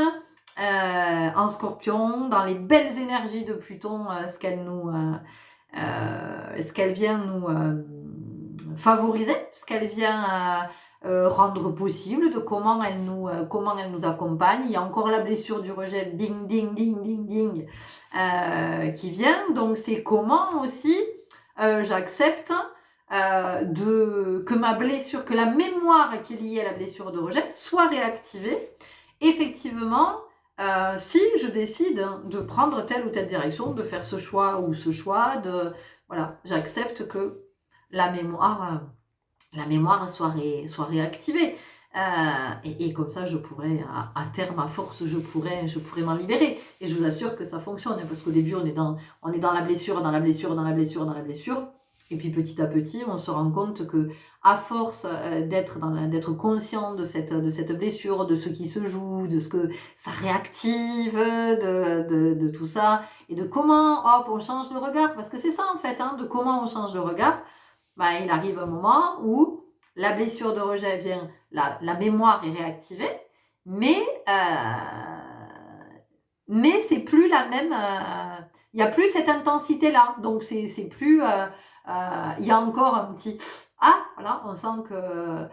en Scorpion, dans les belles énergies de Pluton, ce qu'elle vient nous favoriser, ce qu'elle vient rendre possible, de comment elle nous accompagne. Il y a encore la blessure du rejet, ding, ding, ding, ding, ding, qui vient. Donc c'est comment aussi j'accepte que ma blessure, que la mémoire qui est liée à la blessure de rejet soit réactivée. Effectivement, si je décide de prendre telle ou telle direction, de faire ce choix ou ce choix, voilà, j'accepte que la mémoire soit réactivée. Et comme ça, je pourrais, à terme, à force, je pourrais m'en libérer. Et je vous assure que ça fonctionne, hein, parce qu'au début, on est dans la blessure, dans la blessure, dans la blessure, dans la blessure. Et puis petit à petit, on se rend compte que à force d'être conscient de cette blessure, de ce qui se joue, de ce que ça réactive, de tout ça, et de comment, hop, on change le regard, parce que c'est ça en fait, hein, de comment on change le regard, bah, il arrive un moment où la blessure de rejet vient, la mémoire est réactivée, mais c'est plus la même, il n'y a plus cette intensité-là, donc c'est plus, il y a encore un petit, voilà, on sent que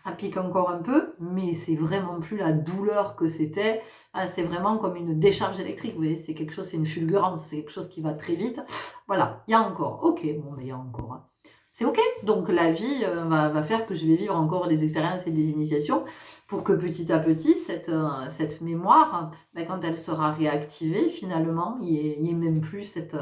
ça pique encore un peu, mais c'est vraiment plus la douleur que c'était, c'est vraiment comme une décharge électrique, vous voyez, c'est quelque chose, c'est une fulgurance, c'est quelque chose qui va très vite, voilà, il y a encore, ok, bon, mais il y a encore, hein. C'est ok, donc la vie va faire que je vais vivre encore des expériences et des initiations pour que petit à petit, cette mémoire, ben, quand elle sera réactivée, finalement, il n'y ait même plus cette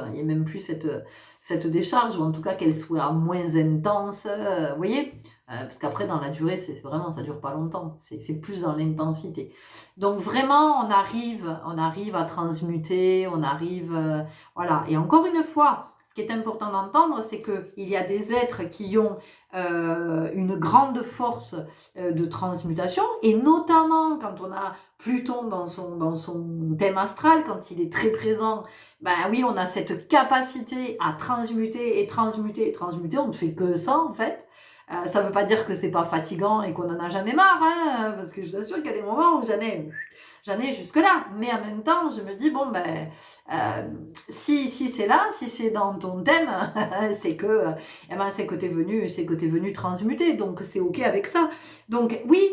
décharge, ou en tout cas qu'elle soit moins intense, vous voyez, parce qu'après, dans la durée, c'est vraiment, ça dure pas longtemps, c'est plus dans l'intensité. Donc vraiment, on arrive à transmuter, on arrive, voilà. Et encore une fois, ce qui est important d'entendre, c'est qu'il y a des êtres qui ont une grande force de transmutation, et notamment quand on a Pluton dans son thème astral, quand il est très présent, ben oui, on a cette capacité à transmuter et transmuter et transmuter, on ne fait que ça en fait. Ça ne veut pas dire que c'est pas fatigant et qu'on en a jamais marre, hein, parce que je vous assure qu'il y a des moments où j'en ai jusque-là. Mais en même temps, je me dis, bon, ben, si c'est là, si c'est dans ton thème, c'est que, c'est que t'es venu transmuter. Donc, c'est OK avec ça. Donc, oui,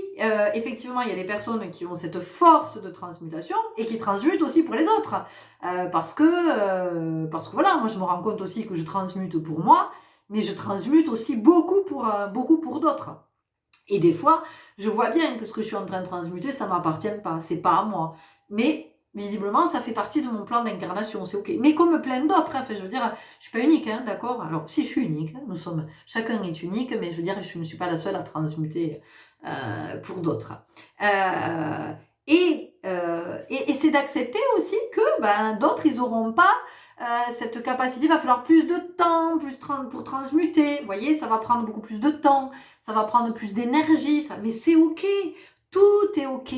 effectivement, il y a des personnes qui ont cette force de transmutation et qui transmutent aussi pour les autres. Parce que voilà, moi, je me rends compte aussi que je transmute pour moi, mais je transmute aussi beaucoup pour d'autres. Et des fois, je vois bien que ce que je suis en train de transmuter, ça ne m'appartient pas, c'est pas à moi. Mais visiblement, ça fait partie de mon plan d'incarnation, c'est ok. Mais comme plein d'autres, hein, enfin, je veux dire, je suis pas unique, hein, d'accord. Alors, si je suis unique, hein, chacun est unique, mais je veux dire, je ne suis pas la seule à transmuter pour d'autres. Et c'est d'accepter aussi que d'autres, ils n'auront pas cette capacité. Il va falloir plus de temps, pour transmuter. Vous voyez, ça va prendre beaucoup plus de temps, ça va prendre plus d'énergie, mais c'est ok, tout est ok.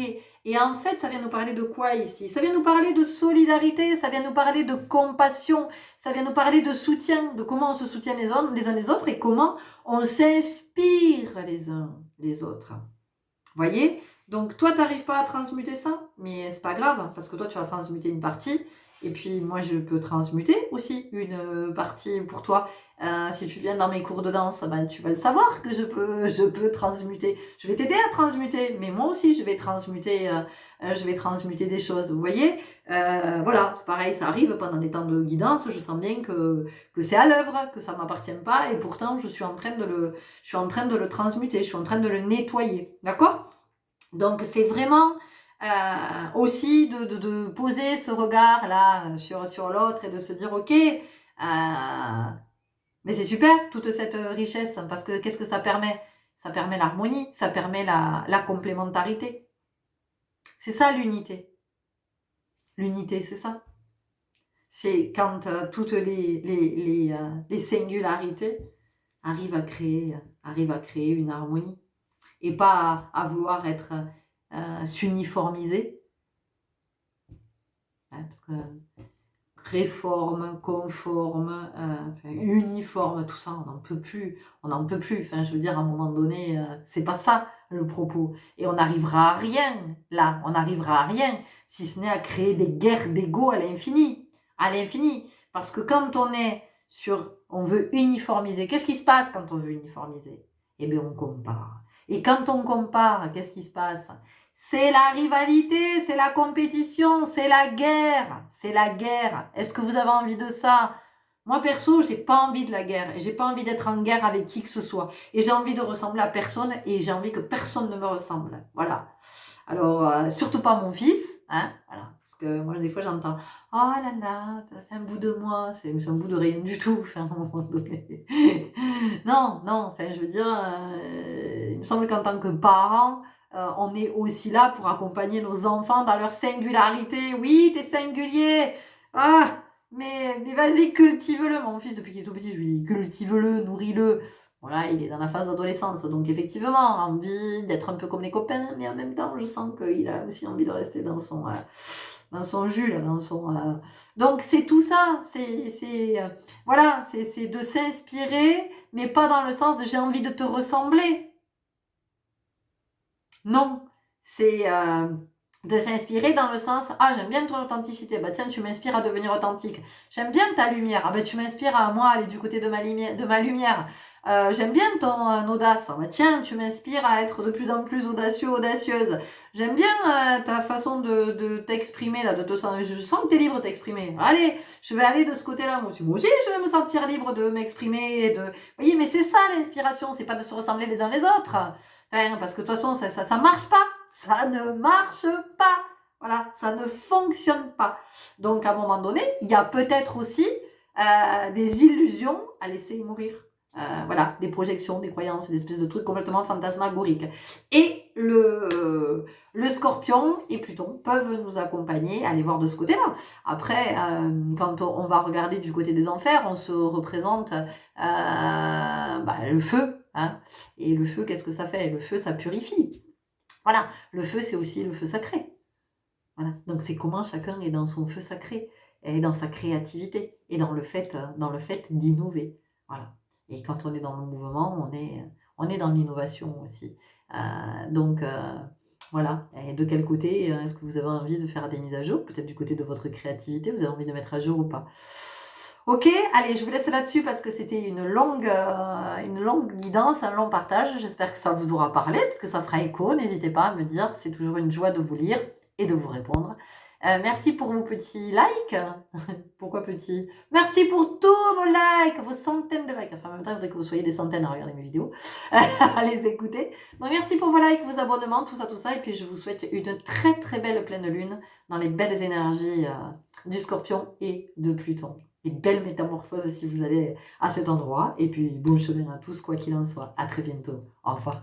Et en fait, ça vient nous parler de quoi ici? Ça vient nous parler de solidarité, ça vient nous parler de compassion, ça vient nous parler de soutien, de comment on se soutient les uns les autres et comment on s'inspire les uns les autres. Vous voyez? Donc toi, tu n'arrives pas à transmuter ça, mais c'est pas grave, parce que toi, tu vas transmuter une partie, et puis moi, je peux transmuter aussi une partie pour toi. Si tu viens dans mes cours de danse, tu vas le savoir que je peux transmuter. Je vais t'aider à transmuter, mais moi aussi, je vais transmuter des choses. Vous voyez, voilà, c'est pareil, ça arrive pendant des temps de guidance. Je sens bien que c'est à l'œuvre, que ça m'appartient pas, et pourtant, je suis en train de le transmuter, je suis en train de le nettoyer. D'accord? Donc, c'est vraiment aussi de poser ce regard-là sur l'autre et de se dire, ok, mais c'est super, toute cette richesse, parce que qu'est-ce que ça permet? Ça permet l'harmonie, ça permet la complémentarité. C'est ça l'unité. L'unité, c'est ça. C'est quand toutes les singularités arrivent à créer une harmonie. Et pas à vouloir être s'uniformiser. Parce que réforme, conforme, uniforme, tout ça, on n'en peut plus. Enfin, je veux dire, à un moment donné, c'est pas ça le propos. Et on n'arrivera à rien, là. On n'arrivera à rien, si ce n'est à créer des guerres d'ego à l'infini. À l'infini. Parce que quand on veut uniformiser, qu'est-ce qui se passe quand on veut uniformiser? Eh bien, on compare. Et quand on compare, qu'est-ce qui se passe? C'est la rivalité, c'est la compétition, c'est la guerre. C'est la guerre. Est-ce que vous avez envie de ça? Moi, perso, j'ai pas envie de la guerre. J'ai pas envie d'être en guerre avec qui que ce soit. Et j'ai envie de ressembler à personne et j'ai envie que personne ne me ressemble. Voilà. Alors, surtout pas mon fils, hein, voilà. Parce que moi, des fois, j'entends « Oh là là, c'est un bout de moi. » C'est un bout de rien du tout, enfin, à un moment donné. Non, non, enfin, je veux dire, il me semble qu'en tant que parent, on est aussi là pour accompagner nos enfants dans leur singularité. Oui, tu singulier! Ah! Mais vas-y, cultive-le. Mon fils, depuis qu'il est tout petit, je lui dis: «Cultive-le, nourris-le». Voilà, il est dans la phase d'adolescence, donc effectivement, envie d'être un peu comme les copains, mais en même temps, je sens qu'il a aussi envie de rester dans son jus, là, dans son, donc c'est tout ça, voilà, c'est de s'inspirer, mais pas dans le sens de j'ai envie de te ressembler. Non, c'est de s'inspirer dans le sens ah j'aime bien ton authenticité, bah tiens tu m'inspires à devenir authentique. J'aime bien ta lumière, ah bah tu m'inspires à moi aller du côté de ma lumière. J'aime bien ton audace, ah bah tiens tu m'inspires à être de plus en plus audacieux, audacieuse. J'aime bien ta façon de t'exprimer là, de te sentir, je sens que t'es libre de t'exprimer. Allez, je vais aller de ce côté-là moi aussi. Moi aussi je vais me sentir libre de m'exprimer et de, vous voyez, mais c'est ça l'inspiration, c'est pas de se ressembler les uns les autres. Enfin, parce que de toute façon, ça marche pas. Ça ne marche pas. Voilà, ça ne fonctionne pas. Donc, à un moment donné, il y a peut-être aussi des illusions à laisser mourir. Voilà, des projections, des croyances, des espèces de trucs complètement fantasmagoriques. Et le scorpion et Pluton peuvent nous accompagner à aller voir de ce côté-là. Après, quand on va regarder du côté des enfers, on se représente le feu. Hein. Et le feu, qu'est-ce que ça fait? Le feu, ça purifie. Voilà, le feu, c'est aussi le feu sacré. Voilà. Donc c'est comment chacun est dans son feu sacré, et dans sa créativité, et dans le fait d'innover. Voilà. Et quand on est dans le mouvement, on est dans l'innovation aussi. Donc voilà. Et de quel côté est-ce que vous avez envie de faire des mises à jour? Peut-être du côté de votre créativité, vous avez envie de mettre à jour ou pas? Ok, allez, je vous laisse là-dessus parce que c'était une longue guidance, un long partage. J'espère que ça vous aura parlé, peut-être que ça fera écho. N'hésitez pas à me dire, c'est toujours une joie de vous lire et de vous répondre. Merci pour vos petits likes. Pourquoi petits? Merci pour tous vos likes, vos centaines de likes. Enfin, en même temps, il faudrait que vous soyez des centaines à regarder mes vidéos, à les écouter. Donc, merci pour vos likes, vos abonnements, tout ça, tout ça. Et puis, je vous souhaite une très, très belle pleine lune dans les belles énergies du Scorpion et de Pluton. Et belle métamorphose si vous allez à cet endroit. Et puis, bon chemin à tous, quoi qu'il en soit. À très bientôt. Au revoir.